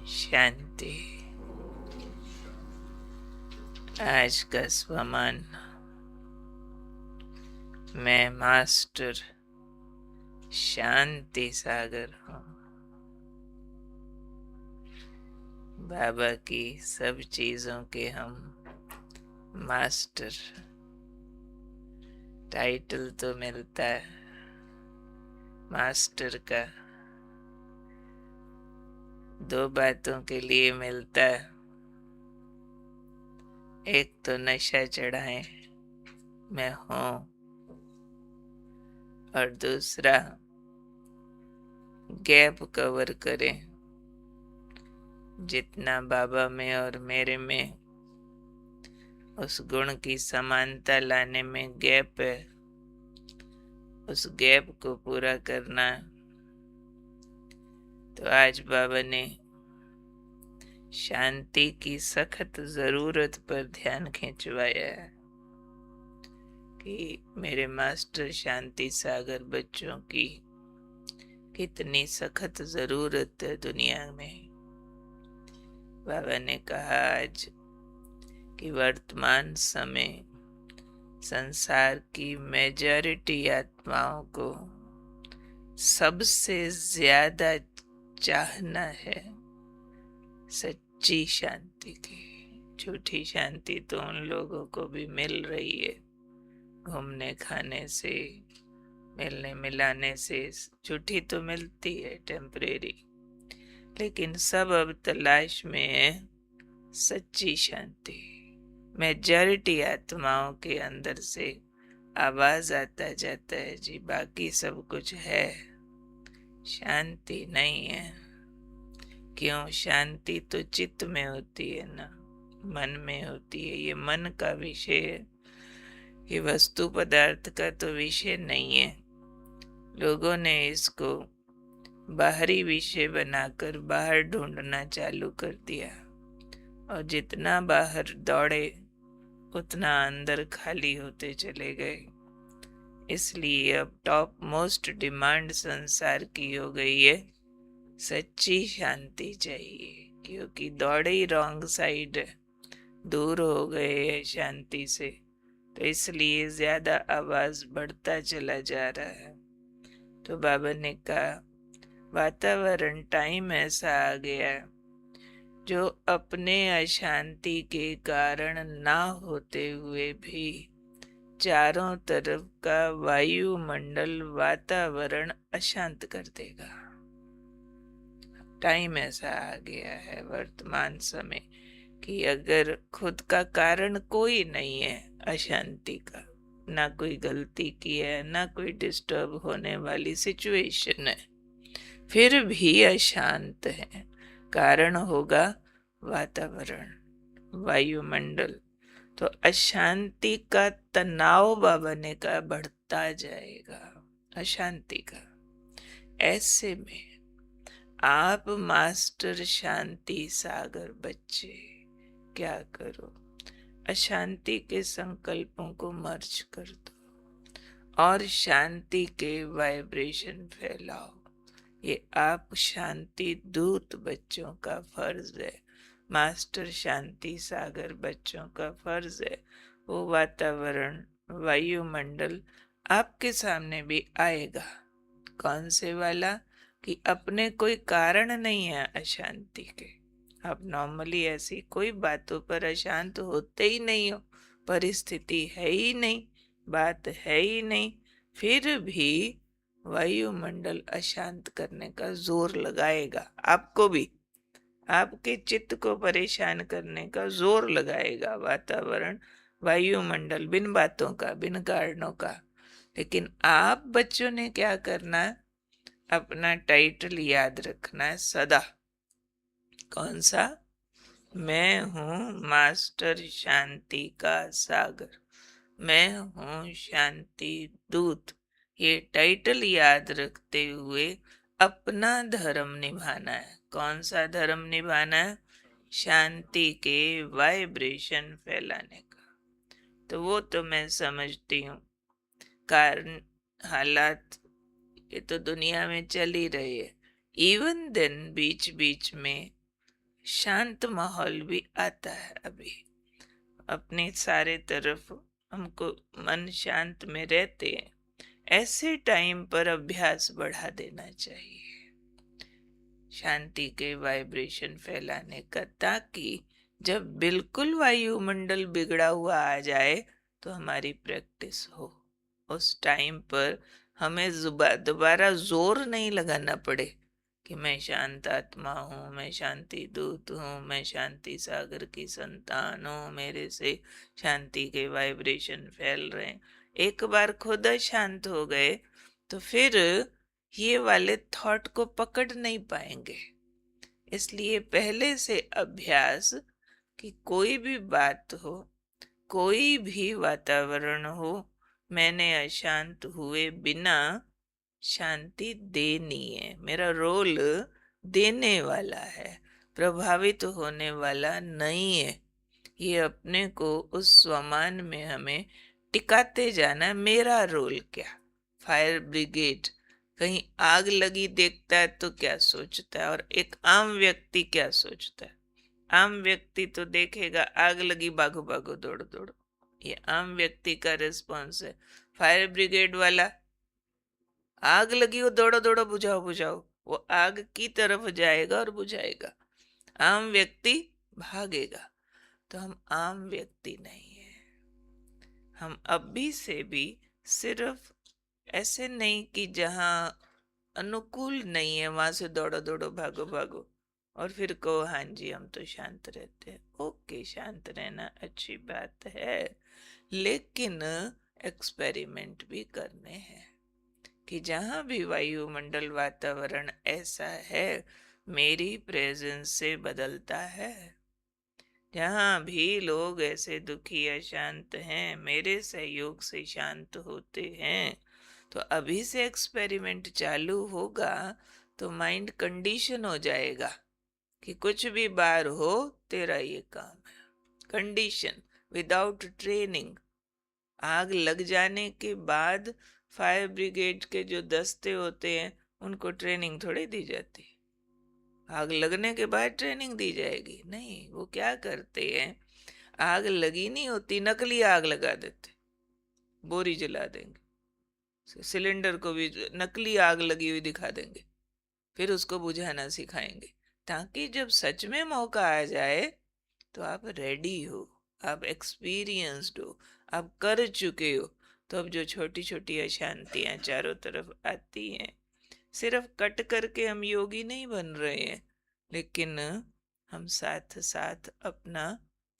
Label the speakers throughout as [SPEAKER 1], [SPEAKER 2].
[SPEAKER 1] शांति। आज का स्वमान, मैं मास्टर शांति सागर हूँ। बाबा की सब चीजों के हम मास्टर। टाइटल तो मिलता है मास्टर का, दो बातों के लिए मिलता है। एक तो नशा चढ़ाए मैं हूँ, और दूसरा गैप कवर करें। जितना बाबा में और मेरे में उस गुण की समानता लाने में गैप है, उस गैप को पूरा करना। तो आज बाबा ने शांति की सख्त जरूरत पर ध्यान खिंचवाया है कि मेरे मास्टर शांति सागर बच्चों की कितनी सख्त जरूरत है दुनिया में। बाबा ने कहा आज कि वर्तमान समय संसार की मेजॉरिटी आत्माओं को सबसे ज्यादा चाहना है सच्ची शांति की। झूठी शांति तो उन लोगों को भी मिल रही है, घूमने खाने से, मिलने मिलाने से झूठी तो मिलती है, टेम्परेरी। लेकिन सब अब तलाश में है सच्ची शांति। मेजॉरिटी आत्माओं के अंदर से आवाज आता जाता है, जी बाकी सब कुछ है, शांति नहीं है। क्यों? शांति तो चित्त में होती है ना, मन में होती है। ये मन का विषय है, ये वस्तु पदार्थ का तो विषय नहीं है। लोगों ने इसको बाहरी विषय बनाकर बाहर ढूंढना चालू कर दिया, और जितना बाहर दौड़े उतना अंदर खाली होते चले गए। इसलिए अब टॉप मोस्ट डिमांड संसार की हो गई है सच्ची शांति चाहिए, क्योंकि दौड़े ही रॉन्ग साइड, दूर हो गए हैं शांति से। तो इसलिए ज्यादा आवाज बढ़ता चला जा रहा है। तो बाबा ने कहा वातावरण, टाइम ऐसा आ गया जो अपने अशांति के कारण ना होते हुए भी चारों तरफ का वायुमंडल, वातावरण अशांत कर देगा। टाइम ऐसा आ गया है वर्तमान समय कि अगर खुद का कारण कोई नहीं है अशांति का, ना कोई गलती की है, ना कोई डिस्टर्ब होने वाली सिचुएशन है, फिर भी अशांत है, कारण होगा वातावरण, वायुमंडल। तो अशांति का तनाव बाबा ने कहा बढ़ता जाएगा, अशांति का। ऐसे में आप मास्टर शांति सागर बच्चे क्या करो? अशांति के संकल्पों को मर्ज कर दो और शांति के वाइब्रेशन फैलाओ। ये आप शांति दूत बच्चों का फर्ज है, मास्टर शांति सागर बच्चों का फर्ज है। वो वातावरण, वायुमंडल आपके सामने भी आएगा। कौन से वाला? कि अपने कोई कारण नहीं है अशांति के। आप नॉर्मली ऐसी कोई बातों पर अशांत होते ही नहीं हो, परिस्थिति है ही नहीं, बात है ही नहीं, फिर भी वायुमंडल अशांत करने का जोर लगाएगा। आपको भी, आपके चित्त को परेशान करने का जोर लगाएगा वातावरण, वायुमंडल, बिन बातों का, बिन कारणों का। लेकिन आप बच्चों ने क्या करना है? अपना टाइटल याद रखना है सदा। कौन सा? मैं हूँ मास्टर शांति का सागर, मैं हूँ शांति दूत। ये टाइटल याद रखते हुए अपना धर्म निभाना है। कौन सा धर्म निभाना है? शांति के वाइब्रेशन फैलाने का। तो वो तो मैं समझती हूँ, कारण हालात ये तो दुनिया में चल ही रहे हैं। इवन देन बीच बीच में शांत माहौल भी आता है। अभी अपने सारे तरफ हमको मन शांत में रहते हैं, ऐसे टाइम पर अभ्यास बढ़ा देना चाहिए शांति के वाइब्रेशन फैलाने का, ताकि जब बिल्कुल वायुमंडल बिगड़ा हुआ आ जाए तो हमारी प्रैक्टिस हो। उस टाइम पर हमें दोबारा जोर नहीं लगाना पड़े कि मैं शांत आत्मा हूँ, मैं शांति दूत हूँ, मैं शांति सागर की संतान हूँ, मेरे से शांति के वाइब्रेशन फैल रहे हैं। एक बार खुद शांत हो गए तो फिर ये वाले थॉट को पकड़ नहीं पाएंगे। इसलिए पहले से अभ्यास कि कोई भी बात हो, कोई भी वातावरण हो, मैंने अशांत हुए बिना शांति देनी है। मेरा रोल देने वाला है, प्रभावित होने वाला नहीं है। ये अपने को उस स्वमान में हमें टिकाते जाना। मेरा रोल क्या? फायर ब्रिगेड कहीं आग लगी देखता है तो क्या सोचता है, और एक आम व्यक्ति क्या सोचता है? आम व्यक्ति तो देखेगा आग लगी, भागो भागो दौड़ो दौड़ो, ये आम व्यक्ति का रिस्पॉन्स है। फायर ब्रिगेड वाला आग लगी हो, दौड़ो दौड़ो बुझाओ बुझाओ, वो आग की तरफ जाएगा और बुझाएगा। आम व्यक्ति भागेगा। तो हम आम व्यक्ति नहीं है। हम अभी से भी सिर्फ ऐसे नहीं कि जहाँ अनुकूल नहीं है वहां से दौड़ो दौड़ो भागो भागो और फिर कहो हाँ जी हम तो शांत रहते हैं। ओके, शांत रहना अच्छी बात है, लेकिन एक्सपेरिमेंट भी करने हैं कि जहाँ भी वायुमंडल वातावरण ऐसा है मेरी प्रेजेंस से बदलता है, जहाँ भी लोग ऐसे दुखी अशांत हैं मेरे सहयोग से शांत होते हैं, तो अभी से एक्सपेरिमेंट चालू होगा तो माइंड कंडीशन हो जाएगा कि कुछ भी बार हो तेरा ये काम है। Condition without training. आग लग जाने के बाद फायर ब्रिगेड के जो दस्ते होते हैं उनको ट्रेनिंग थोड़ी दी जाती। आग लगने के बाद ट्रेनिंग दी जाएगी? नहीं। वो क्या करते हैं, आग लगी नहीं होती नकली आग लगा देते, बोरी जला देंगे, सिलेंडर को भी नकली आग लगी हुई दिखा देंगे, फिर उसको बुझाना सिखाएंगे, ताकि जब सच में मौका आ जाए तो आप रेडी हो, आप एक्सपीरियंस्ड हो, आप कर चुके हो। तो अब जो छोटी छोटी अशांतियां चारों तरफ आती हैं, सिर्फ कट करके हम योगी नहीं बन रहे हैं, लेकिन हम साथ साथ अपना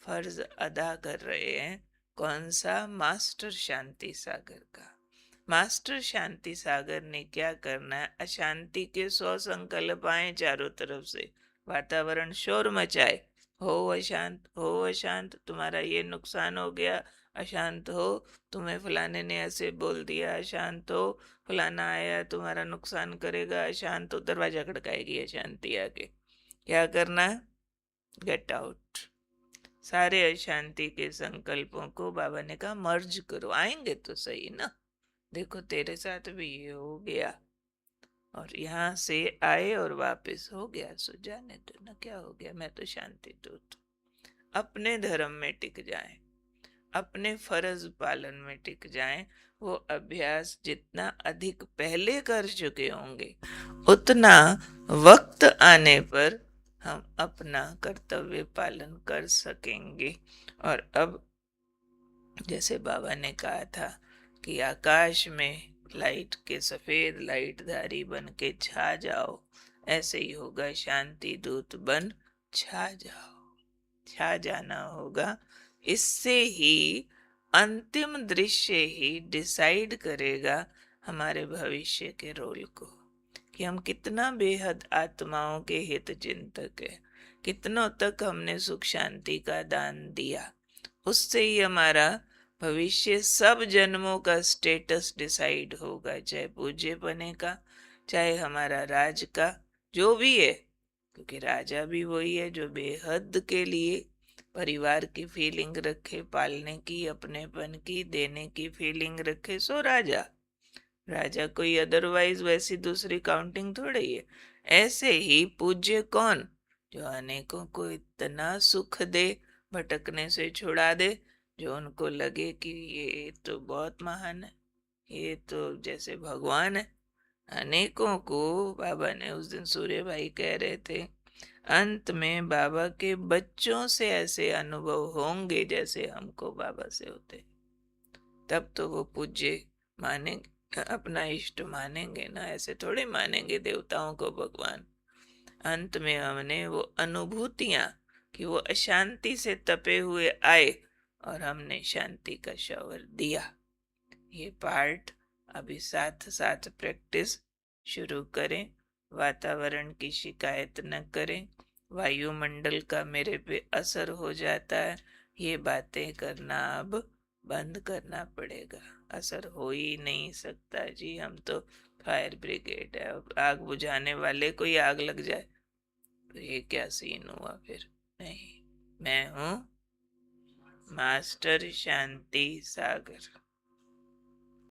[SPEAKER 1] फर्ज अदा कर रहे हैं। कौन सा? मास्टर शांति सागर का। मास्टर शांति सागर ने क्या करना है, अशांति के 100 संकल्प आए चारों तरफ से, वातावरण शोर मचाए, हो अशांत, हो अशांत, तुम्हारा ये नुकसान हो गया, अशांत हो, तुम्हें फलाने ने ऐसे बोल दिया, अशांत हो, फलाना आया तुम्हारा नुकसान करेगा, अशांत हो, दरवाजा खड़काएगी अशांति आके। क्या करना? Get out. सारे अशांति के संकल्पों को बाबा ने कहा मर्ज करो। आएंगे तो सही ना, देखो तेरे साथ भी ये हो गया, और यहाँ से आए और वापस हो गया, सो जाने दो ना, क्या हो गया, मैं तो शांति दूत। अपने धर्म में टिक जाए, अपने फर्ज पालन में टिक जाएं। वो अभ्यास जितना अधिक पहले कर चुके होंगे, उतना वक्त आने पर हम अपना कर्तव्य पालन कर सकेंगे। और अब जैसे बाबा ने कहा था कि आकाश में लाइट के सफेद लाइटधारी बन के छा जाओ, ऐसे ही होगा, शांति दूत बन छा जाओ। छा जाना होगा। इससे ही अंतिम दृश्य ही डिसाइड करेगा हमारे भविष्य के रोल को, कि हम कितना बेहद आत्माओं के हित चिंतक है, कितनों तक हमने सुख शांति का दान दिया। उससे ही हमारा भविष्य सब जन्मों का स्टेटस डिसाइड होगा, चाहे पूज्य बने का, चाहे हमारा राज का, जो भी है। क्योंकि राजा भी वही है जो बेहद के लिए परिवार की फीलिंग रखे, पालने की, अपनेपन की, देने की फीलिंग रखे, सो राजा। राजा कोई अदरवाइज वैसी दूसरी काउंटिंग थोड़ी है। ऐसे ही पूज्य कौन? जो अनेकों को इतना सुख दे, भटकने से छुड़ा दे, जो उनको लगे कि ये तो बहुत महान है, ये तो जैसे भगवान है। अनेकों को बाबा ने उस दिन सूर्य भाई कह रहे थे, अंत में बाबा के बच्चों से ऐसे अनुभव होंगे जैसे हमको बाबा से होते, तब तो वो पूज्य मानेंगे, अपना इष्ट मानेंगे ना, ऐसे थोड़े मानेंगे देवताओं को भगवान। अंत में हमने वो अनुभूतियां कि वो अशांति से तपे हुए आए और हमने शांति का शॉवर दिया। ये पार्ट अभी साथ साथ प्रैक्टिस शुरू करें। वातावरण की शिकायत न करें, वायुमंडल का मेरे पे असर हो जाता है, ये बातें करना अब बंद करना पड़ेगा। असर हो ही नहीं सकता जी, हम तो फायर ब्रिगेड है। अब आग बुझाने वाले को ही आग लग जाए तो ये क्या सीन हुआ फिर। नहीं, मैं हूँ मास्टर शांति सागर।